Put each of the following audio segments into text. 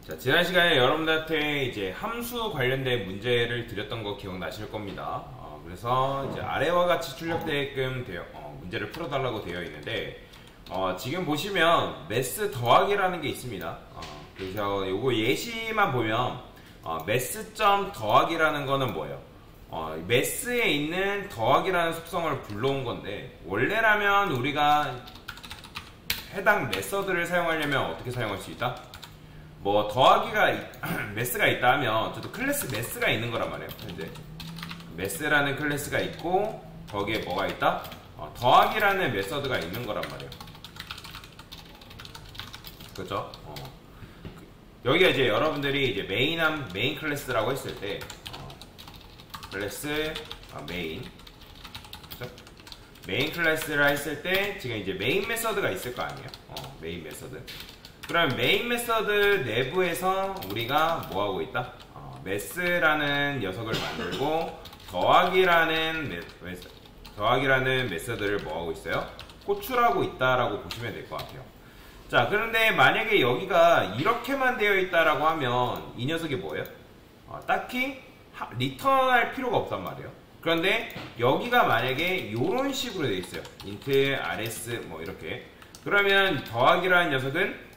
자, 지난 시간에 여러분들한테 이제 함수 관련된 문제를 드렸던 거 기억나실 겁니다. 그래서 이제 아래와 같이 출력되게끔 문제를 풀어달라고 되어 있는데, 지금 보시면 매스 더하기라는 게 있습니다. 그래서 요거 예시만 보면, 매스점 더하기라는 거는 뭐예요? 매스에 있는 더하기라는 속성을 불러온 건데, 원래라면 우리가 해당 메서드를 사용하려면 어떻게 사용할 수 있다? 뭐 더하기가 매스가 있다 하면 저도 클래스 매스가 있는 거란 말이에요. 이제 매스라는 클래스가 있고 거기에 뭐가 있다? 더하기라는 메서드가 있는 거란 말이에요. 그죠? 여기가 이제 여러분들이 이제 메인 클래스라고 했을 때 클래스 메인, 그죠? 메인 클래스라 했을 때 지금 이제 메인 메서드가 있을 거 아니에요? 메인 메서드. 그럼 메인 메서드 내부에서 우리가 뭐 하고 있다? 매스라는 녀석을 만들고 더하기라는 메서드를 뭐 하고 있어요? 호출하고 있다라고 보시면 될 것 같아요. 자, 그런데 만약에 여기가 이렇게만 되어 있다라고 하면 이 녀석이 뭐예요? 딱히 리턴할 필요가 없단 말이에요. 그런데 여기가 만약에 이런 식으로 되어 있어요. int rs 뭐 이렇게. 그러면 더하기라는 녀석은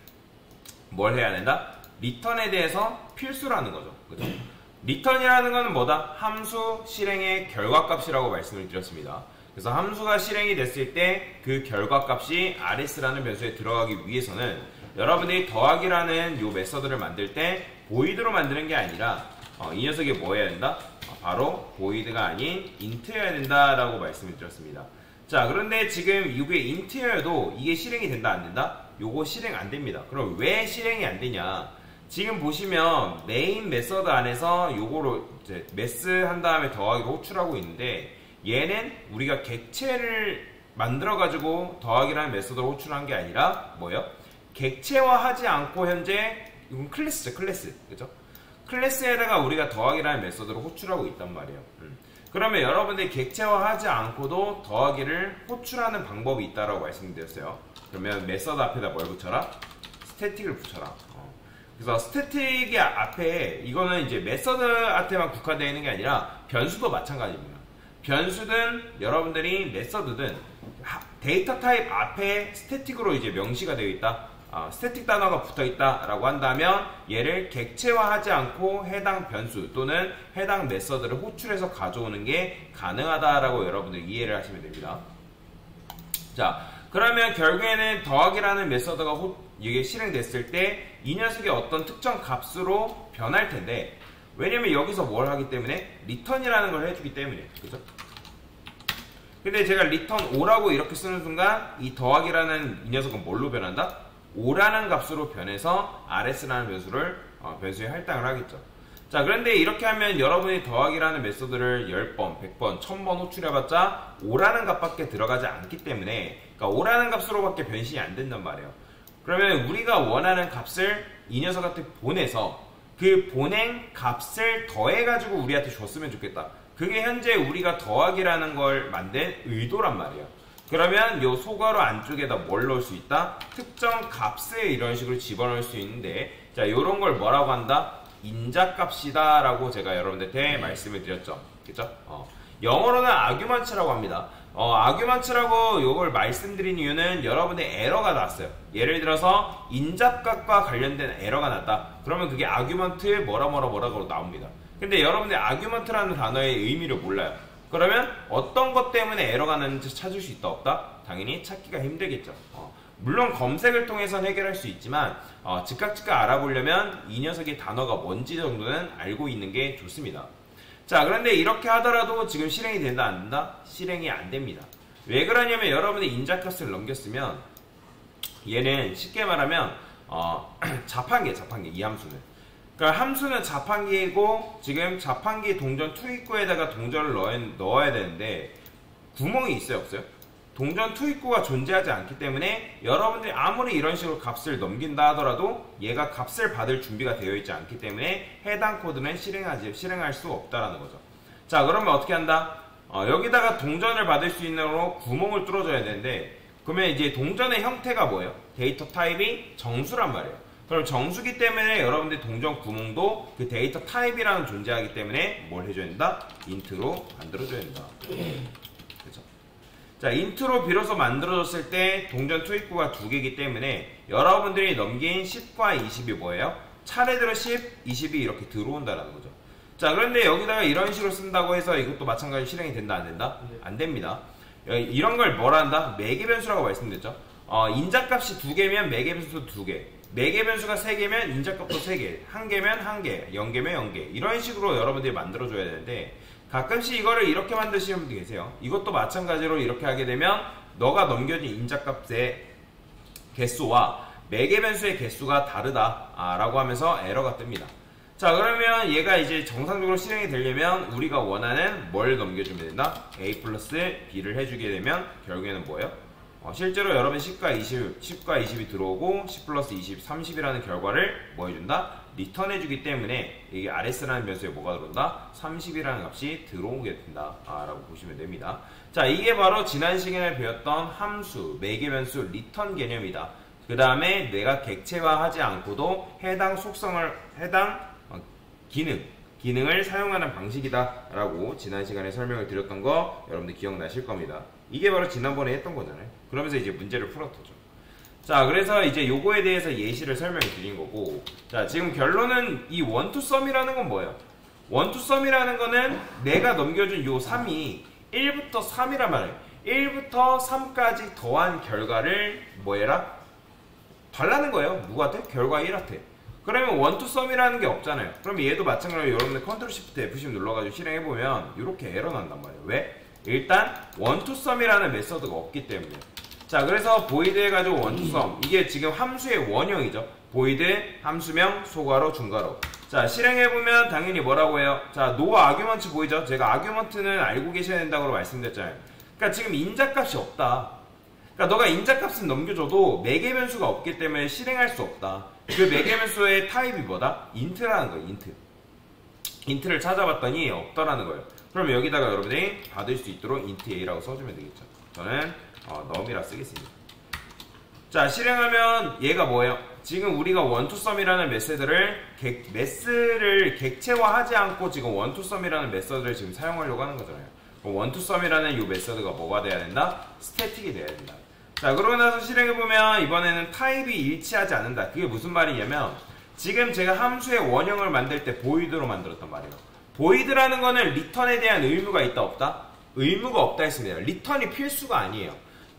뭘 해야 된다? 리턴에 대해서 필수라는 거죠. 그죠? 리턴이라는 거는 뭐다? 함수 실행의 결과값이라고 말씀을 드렸습니다. 그래서 함수가 실행이 됐을 때 그 결과값이 rs라는 변수에 들어가기 위해서는 여러분들이 더하기라는 요 메서드를 만들 때 보이드로 만드는 게 아니라 이 녀석이 뭐 해야 된다? 바로 보이드가 아닌 int여야 된다라고 말씀을 드렸습니다. 자, 그런데 지금 이게 int여도 이게 실행이 된다 안 된다? 요거 실행 안 됩니다. 그럼 왜 실행이 안 되냐? 지금 보시면 메인 메서드 안에서 요거로 이제 매스 한 다음에 더하기로 호출하고 있는데, 얘는 우리가 객체를 만들어 가지고 더하기라는 메서드로 호출한 게 아니라 뭐예요? 객체화하지 않고 현재 이건 클래스죠, 클래스. 그죠? 클래스에다가 우리가 더하기라는 메서드로 호출하고 있단 말이에요. 그러면 여러분들이 객체화하지 않고도 더하기를 호출하는 방법이 있다라고 말씀드렸어요. 그러면 메서드 앞에다 뭘 붙여라? 스태틱을 붙여라. 그래서 스태틱의 앞에 이거는 이제 메서드한테만 국한되어 있는 게 아니라 변수도 마찬가지입니다. 변수든 여러분들이 메서드든 데이터 타입 앞에 스태틱으로 이제 명시가 되어 있다. 스태틱 단어가 붙어 있다라고 한다면 얘를 객체화하지 않고 해당 변수 또는 해당 메서드를 호출해서 가져오는 게 가능하다라고 여러분들 이해를 하시면 됩니다. 자, 그러면 결국에는 더하기라는 메서드가 이게 실행됐을 때 이 녀석이 어떤 특정 값으로 변할 텐데, 왜냐면 여기서 뭘 하기 때문에 리턴이라는 걸 해주기 때문에, 그죠? 근데 제가 리턴 5라고 이렇게 쓰는 순간 이 더하기라는 이 녀석은 뭘로 변한다? 5라는 값으로 변해서 rs라는 변수에 할당을 하겠죠. 자, 그런데 이렇게 하면 여러분이 더하기라는 메서드를 10번, 100번, 1000번 호출해봤자 5라는 값밖에 들어가지 않기 때문에, 그러니까 5라는 값으로밖에 변신이 안 된단 말이에요. 그러면 우리가 원하는 값을 이 녀석한테 보내서 그 보낸 값을 더해가지고 우리한테 줬으면 좋겠다. 그게 현재 우리가 더하기라는 걸 만든 의도란 말이에요. 그러면 요 소괄호 안쪽에다 뭘 넣을 수 있다? 특정 값을 이런 식으로 집어넣을 수 있는데, 자, 요런 걸 뭐라고 한다? 인자값이다 라고 제가 여러분들한테 말씀을 드렸죠. 그쵸? 영어로는 아규먼츠라고 합니다. 아규먼츠라고 요걸 말씀드린 이유는 여러분의 에러가 나왔어요. 예를 들어서 인자값과 관련된 에러가 났다. 그러면 그게 아규먼트 뭐라고 나옵니다. 근데 여러분들 아규먼트라는 단어의 의미를 몰라요. 그러면 어떤 것 때문에 에러가 났는지 찾을 수 있다 없다? 당연히 찾기가 힘들겠죠. 물론 검색을 통해서 해결할 수 있지만 즉각 알아보려면 이 녀석의 단어가 뭔지 정도는 알고 있는 게 좋습니다. 자, 그런데 이렇게 하더라도 지금 실행이 된다 안 된다? 실행이 안 됩니다. 왜 그러냐면 여러분이 인자값을 넘겼으면 얘는 쉽게 말하면 자판기 이 함수는. 그러니까 함수는 자판기이고 지금 자판기 동전 투입구에다가 동전을 넣어야 되는데 구멍이 있어요 없어요? 동전 투입구가 존재하지 않기 때문에 여러분들이 아무리 이런 식으로 값을 넘긴다 하더라도 얘가 값을 받을 준비가 되어 있지 않기 때문에 해당 코드는 실행할 수 없다라는 거죠. 자, 그러면 어떻게 한다? 여기다가 동전을 받을 수 있는 으로 구멍을 뚫어줘야 되는데, 그러면 이제 동전의 형태가 뭐예요? 데이터 타입이 정수란 말이에요. 그럼 정수기 때문에 여러분들 동전 구멍도 그 데이터 타입이라는 존재하기 때문에 뭘 해줘야 된다? 인트로 만들어줘야 된다. 그렇죠? 자, 인트로 비로소 만들어졌을 때 동전 투입구가 두 개이기 때문에 여러분들이 넘긴 10과 20이 뭐예요? 차례대로 10, 20이 이렇게 들어온다라는 거죠. 자, 그런데 여기다가 이런 식으로 쓴다고 해서 이것도 마찬가지로 실행이 된다, 안 된다? 안 됩니다. 이런 걸 뭐라 한다? 매개 변수라고 말씀드렸죠. 인자값이 2개면 매개 변수도 2개, 매개 변수가 3개면 인자값도 3개, 1개면 1개, 0개면 0개, 이런 식으로 여러분들이 만들어줘야 되는데 가끔씩 이거를 이렇게 만드시는 분들 계세요. 이것도 마찬가지로 이렇게 하게 되면 너가 넘겨진 인자값의 개수와 매개 변수의 개수가 다르다 라고 하면서 에러가 뜹니다. 자, 그러면 얘가 이제 정상적으로 실행이 되려면 우리가 원하는 뭘 넘겨주면 된다? A 플러스 B를 해주게 되면 결국에는 뭐예요? 실제로 여러분 10과 20이 들어오고 10 플러스 20, 30이라는 결과를 뭐 해준다? 리턴해주기 때문에 이게 RS라는 변수에 뭐가 들어온다? 30이라는 값이 들어오게 된다 라고 보시면 됩니다. 자, 이게 바로 지난 시간에 배웠던 함수, 매개 변수, 리턴 개념이다. 그 다음에 내가 객체화하지 않고도 해당 기능을 사용하는 방식이다 라고 지난 시간에 설명을 드렸던 거 여러분들 기억나실 겁니다. 이게 바로 지난번에 했던 거잖아요. 그러면서 이제 문제를 풀었죠. 자, 그래서 이제 요거에 대해서 예시를 설명을 드린 거고, 자, 지금 결론은 이 원투썸이라는 건 뭐예요? 원투썸이라는 거는 내가 넘겨준 요 3이 1부터 3이란 말이에요. 1부터 3까지 더한 결과를 뭐 해라? 달라는 거예요. 누구한테? 결과 1한테. 그러면 원투썸이라는 게 없잖아요. 그럼 얘도 마찬가지로 여러분들 컨트롤 시프트 F10 눌러가지고 실행해보면 이렇게 에러 난단 말이에요. 왜? 일단 원투썸이라는 메서드가 없기 때문에. 자, 그래서 보이드 해가지고 원투썸, 이게 지금 함수의 원형이죠. 보이드 함수명 소괄호 중괄호. 자, 실행해보면 당연히 뭐라고 해요? 자, 노 아규먼트 보이죠? 제가 아규먼트는 알고 계셔야 된다고 말씀드렸잖아요. 그러니까 지금 인자값이 없다. 그러니까 너가 인자값은 넘겨줘도 매개 변수가 없기 때문에 실행할 수 없다. 그 매개 변수의 타입이 뭐다? 인트라는 거예요. 인트를 찾아봤더니 없다라는 거예요. 그럼 여기다가 여러분이 받을 수 있도록 int a라고 써주면 되겠죠. 저는 num이라 쓰겠습니다. 자, 실행하면 얘가 뭐예요? 지금 우리가 원투썸이라는 메스를 객체화하지 않고 지금 원투썸이라는 메서드를 지금 사용하려고 하는 거잖아요. 원투썸이라는 이 메서드가 뭐가 돼야 된다? 스태틱이 돼야 된다. 자, 그러고 나서 실행해보면 이번에는 타입이 일치하지 않는다. 그게 무슨 말이냐면 지금 제가 함수의 원형을 만들 때 보이드로 만들었단 말이에요. 보이드라는 거는 리턴에 대한 의무가 있다 없다? 의무가 없다 했습니다. 리턴이 필수가 아니에요.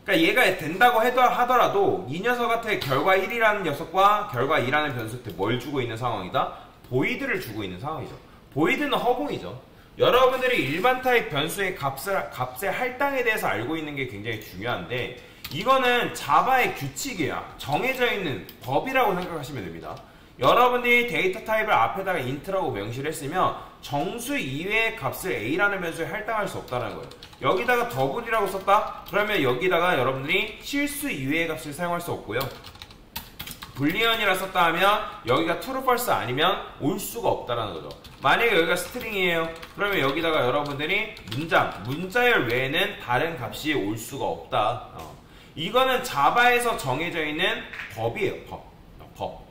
그러니까 얘가 된다고 하더라도 이 녀석한테 결과 1이라는 녀석과 결과 2라는 변수한테 뭘 주고 있는 상황이다? 보이드를 주고 있는 상황이죠. 보이드는 허공이죠. 여러분들이 일반 타입 변수의 값의 할당에 대해서 알고 있는 게 굉장히 중요한데 이거는 자바의 규칙이야. 정해져 있는 법이라고 생각하시면 됩니다. 여러분들이 데이터 타입을 앞에다가 int라고 명시를 했으면 정수 이외의 값을 a라는 변수에 할당할 수 없다는 거예요. 여기다가 더블이라고 썼다? 그러면 여기다가 여러분들이 실수 이외의 값을 사용할 수 없고요. 불리언이라 썼다 하면 여기가 true, false 아니면 올 수가 없다는 거죠. 만약에 여기가 스트링이에요. 그러면 여기다가 여러분들이 문자열 외에는 다른 값이 올 수가 없다. 이거는 자바에서 정해져 있는 법이에요.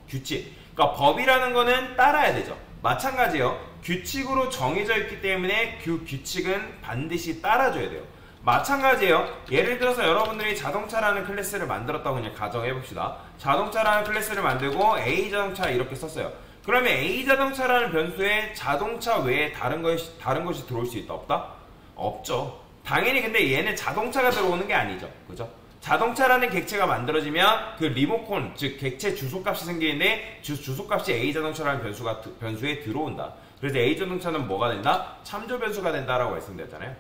규칙. 그러니까 법이라는 거는 따라야 되죠. 마찬가지예요. 규칙으로 정해져 있기 때문에 그 규칙은 반드시 따라줘야 돼요. 마찬가지예요. 예를 들어서 여러분들이 자동차라는 클래스를 만들었다고 그냥 가정해봅시다. 자동차라는 클래스를 만들고 A자동차 이렇게 썼어요. 그러면 A자동차라는 변수에 자동차 외에 다른 것이 들어올 수 있다 없다? 없죠. 당연히 근데 얘는 자동차가 들어오는 게 아니죠. 그죠? 자동차라는 객체가 만들어지면 그 리모컨, 즉 객체 주소값이 생기는데 주소값이 A자동차라는 변수에 들어온다. 그래서 A자동차는 뭐가 된다? 참조 변수가 된다라고 말씀드렸잖아요.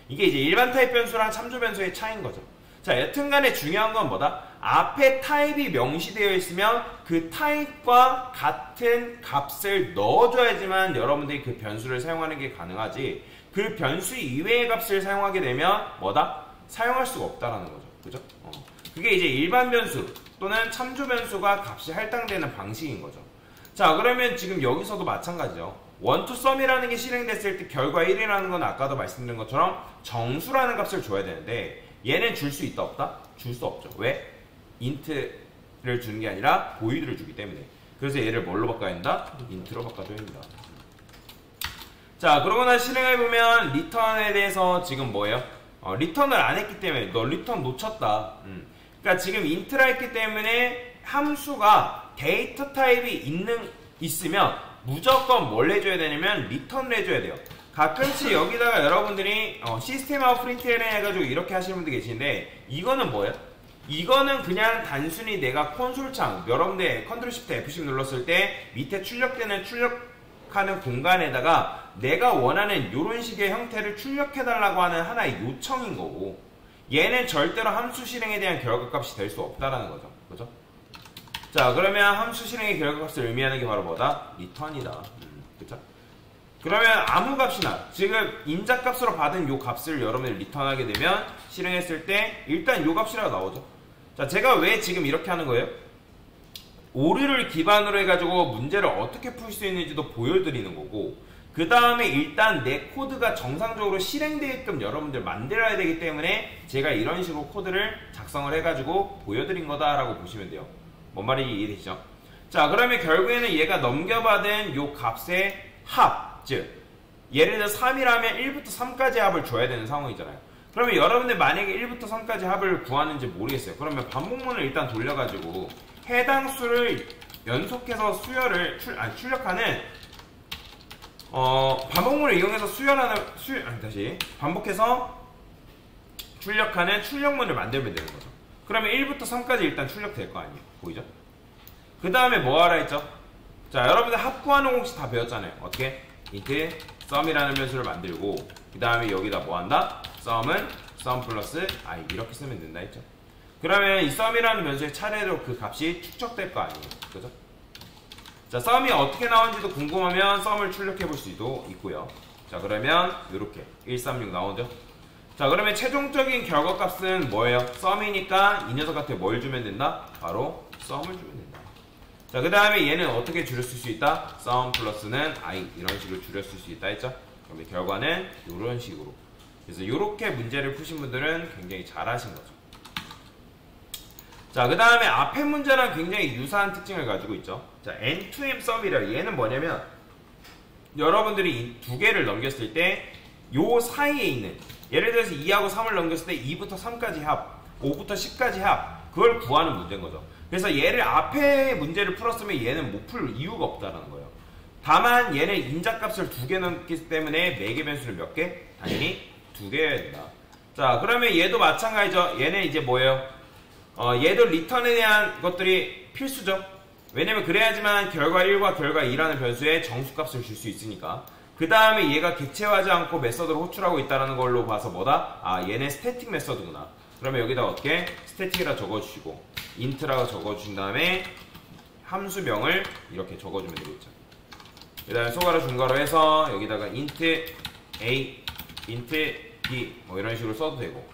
이게 이제 일반 타입 변수랑 참조 변수의 차이인 거죠. 자, 여튼간에 중요한 건 뭐다? 앞에 타입이 명시되어 있으면 그 타입과 같은 값을 넣어줘야지만 여러분들이 그 변수를 사용하는 게 가능하지, 그 변수 이외의 값을 사용하게 되면 뭐다? 사용할 수가 없다라는 거죠. 그죠? 그게 이제 일반 변수 또는 참조 변수가 값이 할당되는 방식인 거죠. 자, 그러면 지금 여기서도 마찬가지죠. 원투썸이라는 게 실행됐을 때 결과 1이라는 건 아까도 말씀드린 것처럼 정수라는 값을 줘야 되는데 얘는 줄 수 있다 없다? 줄 수 없죠. 왜? int를 주는 게 아니라 보이드를 주기 때문에. 그래서 얘를 뭘로 바꿔야 된다? int로 바꿔줘야 된다. 자, 그러고 나서 실행해보면 리턴에 대해서 지금 뭐예요? 리턴을 안 했기 때문에 너 리턴 놓쳤다. 그러니까 지금 int를 했기 때문에 함수가 데이터 타입이 있으면 무조건 뭘 해줘야 되냐면 리턴을 해줘야 돼요. 가끔씩 여기다가 여러분들이 시스템하고 프린트를 해가지고 이렇게 하시는 분들 계시는데 이거는 뭐예요? 이거는 그냥 단순히 내가 콘솔창 여러분들 컨트롤 시프트 F10 눌렀을 때 밑에 출력하는 공간에다가 내가 원하는 이런 식의 형태를 출력해달라고 하는 하나의 요청인 거고 얘는 절대로 함수 실행에 대한 결과값이 될 수 없다라는 거죠. 그죠? 자, 그러면 함수 실행의 결과값을 의미하는 게 바로 뭐다? 리턴이다. 그죠? 그러면 아무 값이나 지금 인자값으로 받은 요 값을 여러분들이 리턴하게 되면 실행했을 때 일단 요 값이라고 나오죠. 자, 제가 왜 지금 이렇게 하는 거예요? 오류를 기반으로 해가지고 문제를 어떻게 풀 수 있는지도 보여드리는 거고 그 다음에 일단 내 코드가 정상적으로 실행되게끔 여러분들 만들어야 되기 때문에 제가 이런 식으로 코드를 작성을 해가지고 보여드린 거다라고 보시면 돼요. 뭔 말인지 이해되시죠? 자, 그러면 결국에는 얘가 넘겨받은 요 값의 합, 즉 예를 들어 3이라면 1부터 3까지 합을 줘야 되는 상황이잖아요. 그러면 여러분들 만약에 1부터 3까지 합을 구하는지 모르겠어요. 그러면 반복문을 일단 돌려가지고 해당 수를 연속해서 출력하는 반복문을 이용해서 반복해서 출력하는 출력문을 만들면 되는 거죠. 그러면 1부터 3까지 일단 출력될 거 아니에요. 보이죠? 그 다음에 뭐 하라 했죠? 자, 여러분들 합 구하는 공식 다 배웠잖아요. 어떻게? int sum이라는 변수를 만들고 그 다음에 여기다 뭐 한다? sum은 sum 플러스 i 이렇게 쓰면 된다 했죠. 그러면 이 sum이라는 변수의 차례로 그 값이 축적될 거 아니에요. 그죠? 자, sum이 어떻게 나오는지도 궁금하면 sum을 출력해 볼 수도 있고요. 자, 그러면 이렇게 136 나오죠? 자, 그러면 최종적인 결과값은 뭐예요? sum이니까 이 녀석한테 뭘 주면 된다? 바로 sum을 주면 된다. 자, 그 다음에 얘는 어떻게 줄였을 수 있다? sum 플러스는 i 이런 식으로 줄였을 수 있다 했죠? 그러면 결과는 이런 식으로. 그래서 이렇게 문제를 푸신 분들은 굉장히 잘하신 거죠. 자, 그 다음에 앞에 문제랑 굉장히 유사한 특징을 가지고 있죠. 자, end-to-end sum이라 얘는 뭐냐면 여러분들이 이 두 개를 넘겼을 때 요 사이에 있는 예를 들어서 2하고 3을 넘겼을 때 2부터 3까지 합, 5부터 10까지 합 그걸 구하는 문제인 거죠. 그래서 얘를 앞에 문제를 풀었으면 얘는 못 풀 이유가 없다는 거예요. 다만 얘는 인자값을 2개 넘기 때문에 매개 변수를 몇 개? 당연히 2개여야 된다. 자, 그러면 얘도 마찬가지죠. 얘는 이제 뭐예요? 얘도 리턴에 대한 것들이 필수죠. 왜냐면 그래야지만 결과 1과 결과 2라는 변수에 정수값을 줄 수 있으니까. 그 다음에 얘가 객체화하지 않고 메서드를 호출하고 있다는 걸로 봐서 뭐다? 아, 얘네 스태틱 메서드구나. 그러면 여기다 어떻게? 스태틱이라 적어주시고 int라고 적어주신 다음에 함수명을 이렇게 적어주면 되겠죠. 그 다음에 소가로 중괄호 해서 여기다가 int a, int b 뭐 이런 식으로 써도 되고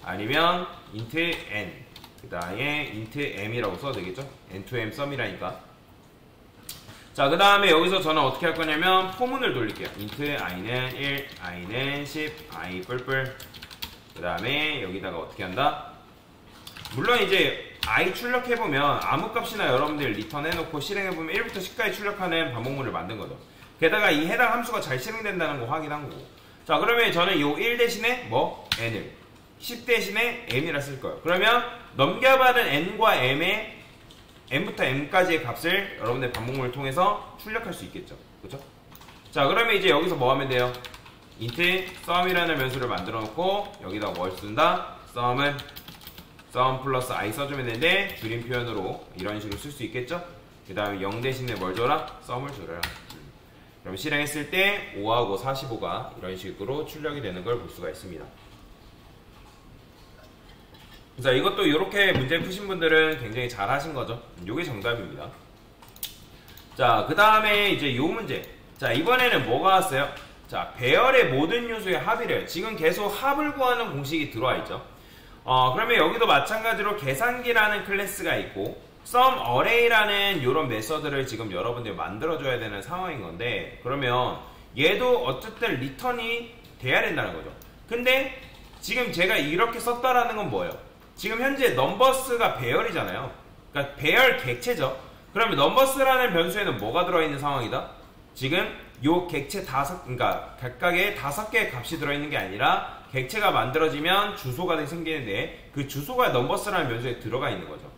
아니면 int n 그 다음에 int m이라고 써도 되겠죠. end-to-end sum이라니까. 자, 그 다음에 여기서 저는 어떻게 할 거냐면 포문을 돌릴게요. int i는 1, i는 10, i 뿔뿔. 그 다음에 여기다가 어떻게 한다? 물론 이제 i 출력해보면 아무 값이나 여러분들 리턴 해놓고 실행해보면 1부터 10까지 출력하는 반복문을 만든 거죠. 게다가 이 해당 함수가 잘 실행된다는 거 확인한 거고. 자, 그러면 저는 요 1 대신에 뭐? n을 10 대신에 m이라 쓸 거예요. 그러면 넘겨받은 n과 m의 n부터 m까지의 값을 여러분들 반복문을 통해서 출력할 수 있겠죠. 그렇죠? 자, 그러면 이제 여기서 뭐 하면 돼요? int sum이라는 변수를 만들어 놓고 여기다 뭘 쓴다? sum은 sum 플러스 i 써주면 되는데 줄임 표현으로 이런 식으로 쓸 수 있겠죠? 그 다음에 0 대신에 뭘 줘라? sum을 줘라. 그럼 실행했을 때 5하고 45가 이런 식으로 출력이 되는 걸 볼 수가 있습니다. 자, 이것도 이렇게 문제 푸신 분들은 굉장히 잘 하신 거죠. 요게 정답입니다. 자, 그 다음에 이제 요 문제. 자, 이번에는 뭐가 왔어요? 자, 배열의 모든 요소의 합이래요. 지금 계속 합을 구하는 공식이 들어와 있죠. 그러면 여기도 마찬가지로 계산기라는 클래스가 있고 sum array라는 이런 메서드를 지금 여러분들이 만들어줘야 되는 상황인 건데 그러면 얘도 어쨌든 리턴이 돼야 된다는 거죠. 근데 지금 제가 이렇게 썼다라는 건 뭐예요? 지금 현재 넘버스가 배열이잖아요. 그러니까 배열 객체죠. 그러면 넘버스라는 변수에는 뭐가 들어있는 상황이다? 지금 요 객체 그러니까 각각의 5개의 값이 들어있는 게 아니라 객체가 만들어지면 주소가 생기는데 그 주소가 넘버스라는 변수에 들어가 있는 거죠.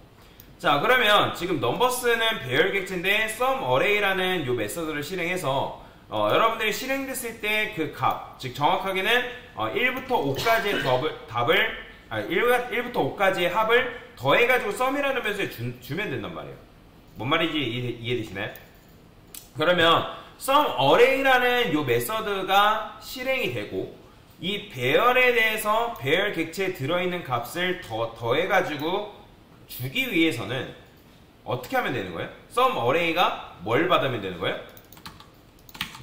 자, 그러면 지금 넘버스는 배열 객체인데 sum array라는 요 메서드를 실행해서 여러분들이 실행됐을 때 그 값, 즉 정확하게는 1부터 5까지의 답을 1부터 5까지의 합을 더해가지고 sum이라는 변수에 주면 된단 말이에요. 뭔 말인지 이해되시나요? 그러면 sum array라는 요 메서드가 실행이 되고 이 배열에 대해서 배열 객체에 들어있는 값을 더해가지고 주기 위해서는 어떻게 하면 되는 거예요? sum array가 뭘 받으면 되는 거예요?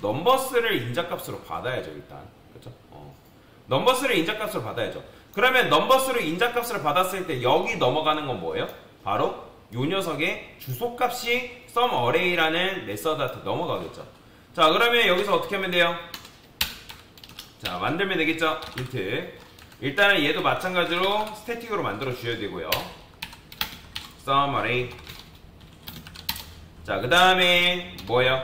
넘버스를 인자값으로 받아야죠, 일단. 그렇죠? 넘버스를 인자값으로 받아야죠. 그러면 넘버스로 인자값을 받았을 때 여기 넘어가는 건 뭐예요? 바로 요 녀석의 주소값이 sum array라는 메서드한테 넘어가겠죠. 자, 그러면 여기서 어떻게 하면 돼요? 자, 만들면 되겠죠? int. 일단은 얘도 마찬가지로 스태틱으로 만들어 주셔야 되고요. sum array. 자, 그 다음에 뭐예요?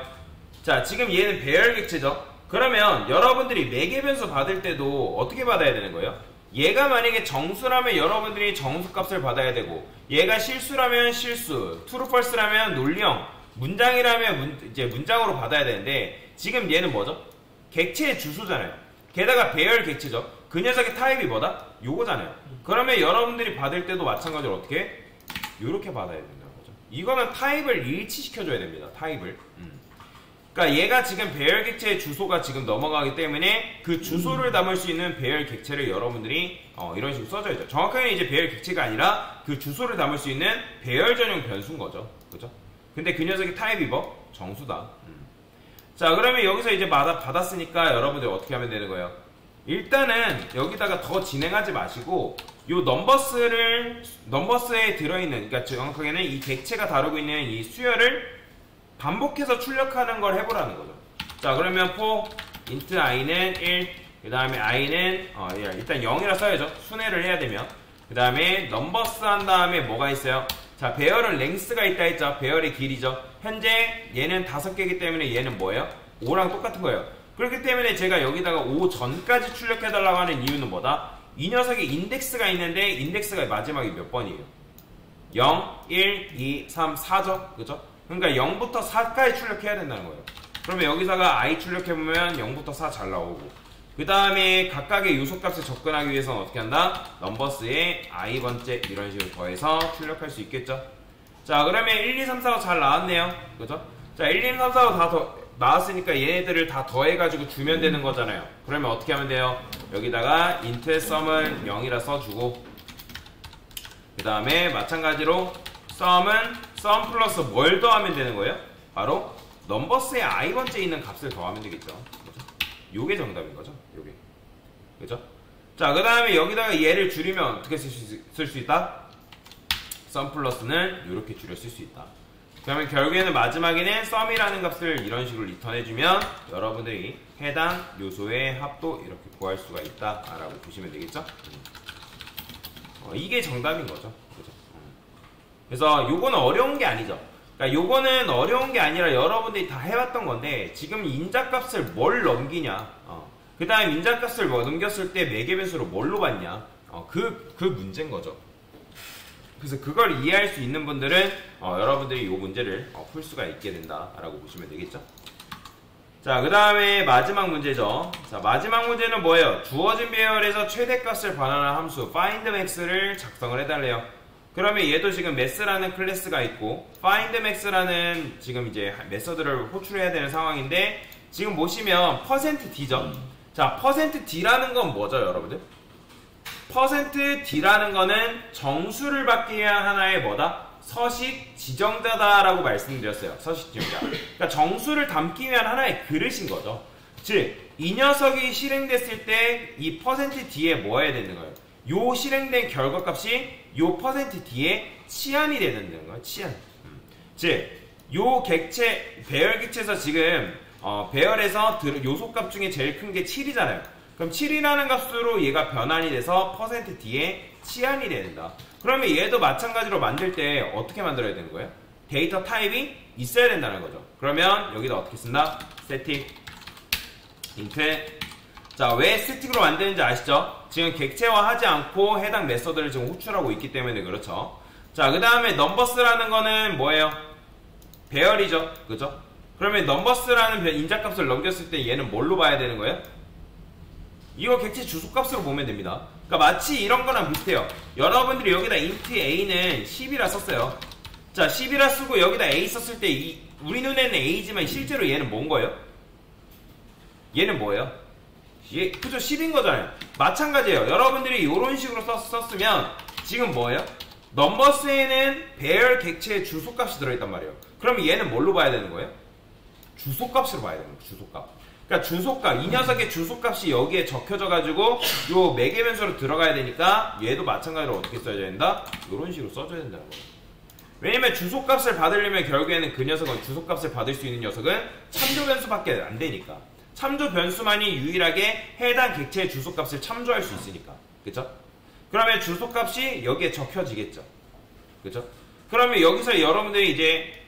자, 지금 얘는 배열 객체죠? 그러면 여러분들이 매개 변수 받을 때도 어떻게 받아야 되는 거예요? 얘가 만약에 정수라면 여러분들이 정수값을 받아야 되고, 얘가 실수라면 실수, true, false라면 논리형, 문장이라면 이제 문장으로 받아야 되는데, 지금 얘는 뭐죠? 객체의 주소잖아요. 게다가 배열 객체죠. 그 녀석의 타입이 뭐다? 요거잖아요. 그러면 여러분들이 받을 때도 마찬가지로 어떻게? 요렇게 받아야 된다는 거죠. 이거는 타입을 일치시켜줘야 됩니다. 타입을. 그러니까 얘가 지금 배열 객체의 주소가 지금 넘어가기 때문에 그 주소를 담을 수 있는 배열 객체를 여러분들이 이런 식으로 써줘야죠. 정확하게 이제 배열 객체가 아니라 그 주소를 담을 수 있는 배열 전용 변수인 거죠. 그죠? 근데 그 녀석의 타입이 뭐? 정수다. 자, 그러면 여기서 이제 받았으니까 여러분들이 어떻게 하면 되는 거예요? 일단은 여기다가 더 진행하지 마시고 요 넘버스에 들어있는, 그러니까 정확하게는 이 객체가 다루고 있는 이 수열을 반복해서 출력하는 걸 해보라는 거죠. 자, 그러면 for int i는 1, 그 다음에 i는 일단 0이라 써야죠. 순회를 해야 되면. 그 다음에 numbers 한 다음에 뭐가 있어요? 자, 배열은 length가 있다 했죠. 배열의 길이죠. 현재 얘는 5개이기 때문에 얘는 뭐예요? 5랑 똑같은 거예요. 그렇기 때문에 제가 여기다가 5 전까지 출력해달라고 하는 이유는 뭐다? 이 녀석에 인덱스가 있는데 인덱스가 마지막에 몇 번이에요? 0, 1, 2, 3, 4죠? 그죠? 그러니까 0부터 4까지 출력해야 된다는 거예요. 그러면 여기다가 i 출력해보면 0부터 4 잘 나오고, 그 다음에 각각의 요소값에 접근하기 위해서는 어떻게 한다? 넘버스에 i번째 이런 식으로 더해서 출력할 수 있겠죠. 자, 그러면 1, 2, 3, 4, 5 잘 나왔네요. 그죠? 자, 1, 2, 3, 4, 5 다 나왔으니까 얘네들을 다 더해가지고 주면 되는 거잖아요. 그러면 어떻게 하면 돼요? 여기다가 int sum을 0이라 써주고, 그 다음에 마찬가지로 sum은 sum 플러스 뭘 더하면 되는 거예요? 바로 넘버스에 i번째 있는 값을 더하면 되겠죠. 그죠? 요게 정답인 거죠. 요게. 그죠? 자, 그 다음에 여기다가 얘를 줄이면 어떻게 쓸 수 있다? sum 플러스는 이렇게 줄여 쓸 수 있다. 그러면 결국에는 마지막에는 sum이라는 값을 이런 식으로 리턴해주면 여러분들이 해당 요소의 합도 이렇게 구할 수가 있다라고 보시면 되겠죠? 이게 정답인 거죠. 그죠? 그래서 요거는 어려운 게 아니죠. 그러니까 요거는 어려운 게 아니라 여러분들이 다 해왔던 건데, 지금 인자값을 뭘 넘기냐, 그 다음 인자값을 뭐 넘겼을 때 매개변수로 뭘로 받냐, 그 문제인 거죠. 그래서 그걸 이해할 수 있는 분들은 여러분들이 이 문제를 풀 수가 있게 된다라고 보시면 되겠죠. 자, 그 다음에 마지막 문제죠. 자, 마지막 문제는 뭐예요? 주어진 배열에서 최대값을 반환한 함수 findmax를 작성을 해달래요. 그러면 얘도 지금 mass라는 클래스가 있고 findmax라는 지금 이제 메서드를 호출해야 되는 상황인데, 지금 보시면 %d죠. 자, %d라는 건 뭐죠, 여러분들? %d라는 거는 정수를 받기 위한 하나의 뭐다? 서식 지정자다라고 말씀드렸어요. 서식 지정자. 그러니까 정수를 담기 위한 하나의 그릇인 거죠. 즉, 이 녀석이 실행됐을 때 이 %d에 뭐 해야 되는 거예요? 요 실행된 결과값이 요 %d에 치환이 되는 거예요. 치환. 즉, 요 객체, 배열 객체에서 지금 배열에서 요소값 중에 제일 큰 게 7이잖아요. 그럼 7이라는 값으로 얘가 변환이 돼서 %d에 치환이 된다. 그러면 얘도 마찬가지로 만들 때 어떻게 만들어야 되는 거예요? 데이터 타입이 있어야 된다는 거죠. 그러면 여기다 어떻게 쓴다? static int. 자, 왜 스틱으로 만드는지 아시죠? 지금 객체화하지 않고 해당 메서드를 지금 호출하고 있기 때문에 그렇죠. 자, 그 다음에 넘버스라는 거는 뭐예요? 배열이죠. 그죠? 그러면 넘버스라는 인자값을 넘겼을 때 얘는 뭘로 봐야 되는 거예요? 이거 객체 주소값으로 보면 됩니다. 그러니까 마치 이런 거랑 비슷해요. 여러분들이 여기다 int a는 10이라 썼어요. 자, 10이라 쓰고 여기다 a 썼을 때 우리 눈에는 a지만 실제로 얘는 뭔 거예요? 얘는 뭐예요? 그죠? 10인 거잖아요. 마찬가지예요. 여러분들이 이런 식으로 썼으면 지금 뭐예요? 넘버스에는 배열 객체의 주소값이 들어있단 말이에요. 그러면 얘는 뭘로 봐야 되는 거예요? 주소값으로 봐야 되는 거예요. 주소값. 그러니까 주소값, 이 녀석의 주소값이 여기에 적혀져가지고 요 매개 변수로 들어가야 되니까 얘도 마찬가지로 어떻게 써야 된다? 이런 식으로 써줘야 된다는 거예요. 왜냐면 주소값을 받으려면 결국에는 그 녀석은 주소값을 받을 수 있는 녀석은 참조 변수밖에 안 되니까. 참조 변수만이 유일하게 해당 객체의 주소값을 참조할 수 있으니까. 그쵸? 그러면 주소값이 여기에 적혀지겠죠. 그쵸? 그러면 여기서 여러분들이 이제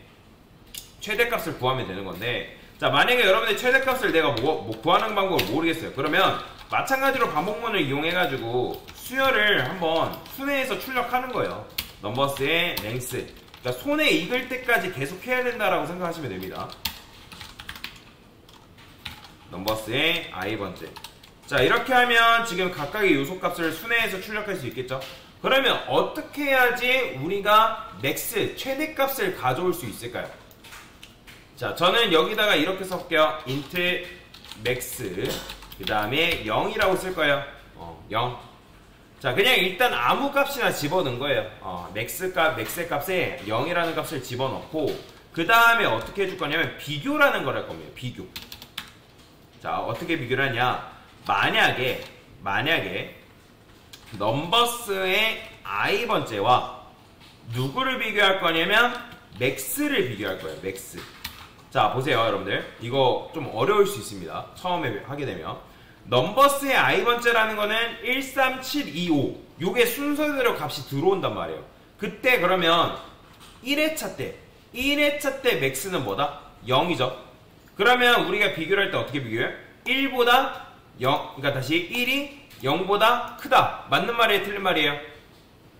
최대값을 구하면 되는 건데, 자, 만약에 여러분들 최대값을 내가 구하는 방법을 모르겠어요. 그러면 마찬가지로 반복문을 이용해가지고 수열을 한번 순회해서 출력하는 거예요. 넘버스의 랭스. 그러니까 손에 익을 때까지 계속 해야 된다라고 생각하시면 됩니다. 넘버스의 i번째. 자, 이렇게 하면 지금 각각의 요소값을 순회해서 출력할 수 있겠죠? 그러면 어떻게 해야지 우리가 맥스, 최대값을 가져올 수 있을까요? 자, 저는 여기다가 이렇게 써볼게요. int max 그 다음에 0이라고 쓸 거예요. 0. 자, 그냥 일단 아무 값이나 집어넣은 거예요. 맥스의 값에 0이라는 값을 집어넣고 그 다음에 어떻게 해줄 거냐면 비교라는 걸 할 겁니다. 비교. 자, 어떻게 비교를 하냐? 만약에 넘버스의 i번째와 누구를 비교할 거냐면 맥스를 비교할 거예요. 맥스. 자, 보세요, 여러분들. 이거 좀 어려울 수 있습니다. 처음에 하게 되면. 넘버스의 i번째라는 거는 1, 3, 7, 2, 5. 요게 순서대로 값이 들어온단 말이에요. 그때 그러면 1회차 때 맥스는 뭐다? 0이죠. 그러면 우리가 비교를 할 때 어떻게 비교해요? 1보다 0, 그러니까 다시 1이 0보다 크다. 맞는 말이에요? 틀린 말이에요?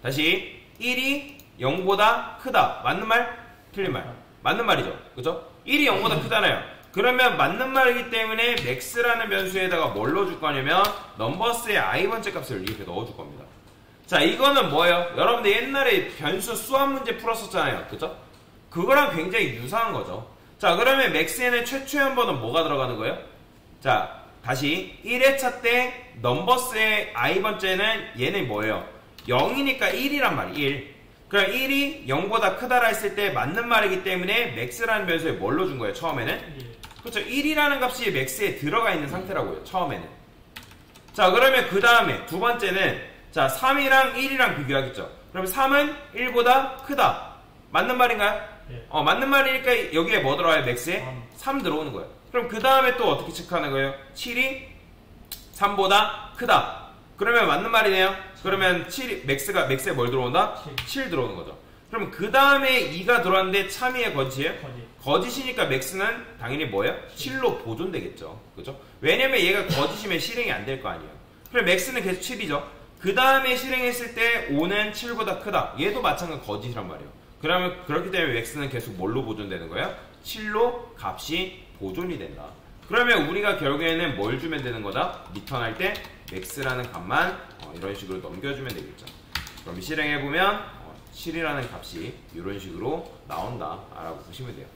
다시 1이 0보다 크다. 맞는 말? 틀린 말. 맞는 말이죠. 그죠? 1이 0보다 크잖아요. 그러면 맞는 말이기 때문에 max라는 변수에다가 뭘 넣어줄 거냐면 넘버스의 i번째 값을 이렇게 넣어줄 겁니다. 자, 이거는 뭐예요? 여러분들 옛날에 변수 수학 문제 풀었었잖아요. 그죠? 그거랑 굉장히 유사한 거죠. 자, 그러면 max에는 최초의 한 번은 뭐가 들어가는 거예요? 자, 다시 1회차 때 넘버스의 i번째는 얘는 뭐예요? 0이니까 1이란 말이에요. 1. 그럼 1이 0보다 크다라 했을 때 맞는 말이기 때문에 max라는 변수에 뭘 넣어준 거예요? 처음에는? 그렇죠. 1이라는 값이 max에 들어가 있는 상태라고요. 처음에는. 자, 그러면 그 다음에 두 번째는 자, 3이랑 1이랑 비교하겠죠. 그럼 3은 1보다 크다. 맞는 말인가요? 네. 맞는 말이니까 여기에 뭐 들어와요? max에? 3 들어오는 거예요. 그럼 그 다음에 또 어떻게 체크하는 거예요? 7이 3보다 크다. 그러면 맞는 말이네요. 그러면 max에 뭘 들어온다? 7 들어오는 거죠. 그럼 그 다음에 2가 들어왔는데 참이의 거짓이에요? 거짓이니까 max는 당연히 뭐예요? 7로 보존되겠죠. 그죠? 왜냐면 얘가 거짓이면 실행이 안 될 거 아니에요. 그럼 max는 계속 7이죠. 그 다음에 실행했을 때 5는 7보다 크다. 얘도 마찬가지 거짓이란 말이에요. 그러면 그렇기 때문에 max는 계속 뭘로 보존되는 거예요? 7로 값이 보존이 된다. 그러면 우리가 결국에는 뭘 주면 되는 거다? 리턴할 때 max라는 값만 이런 식으로 넘겨주면 되겠죠. 그럼 실행해보면 7이라는 값이 이런 식으로 나온다 라고 보시면 돼요.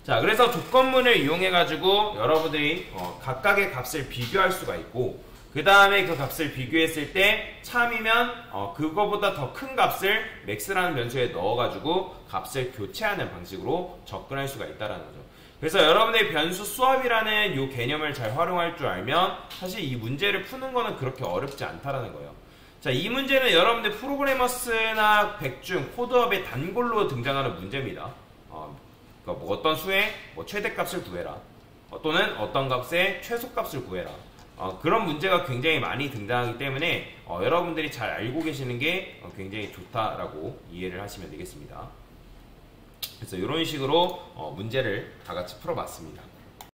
자, 그래서 조건문을 이용해가지고 여러분들이 각각의 값을 비교할 수가 있고 그 다음에 그 값을 비교했을 때 참이면 그거보다 더 큰 값을 max라는 변수에 넣어가지고 값을 교체하는 방식으로 접근할 수가 있다는 거죠. 그래서 여러분들이 변수 수압이라는 이 개념을 잘 활용할 줄 알면 사실 이 문제를 푸는 거는 그렇게 어렵지 않다라는 거예요. 자, 이 문제는 여러분들 프로그래머스나 백중, 코드업의 단골로 등장하는 문제입니다. 그러니까 뭐 어떤 수의 최대값을 구해라. 또는 어떤 값의 최소값을 구해라. 그런 문제가 굉장히 많이 등장하기 때문에 여러분들이 잘 알고 계시는 게 굉장히 좋다라고 이해를 하시면 되겠습니다. 그래서 이런 식으로 문제를 다 같이 풀어봤습니다.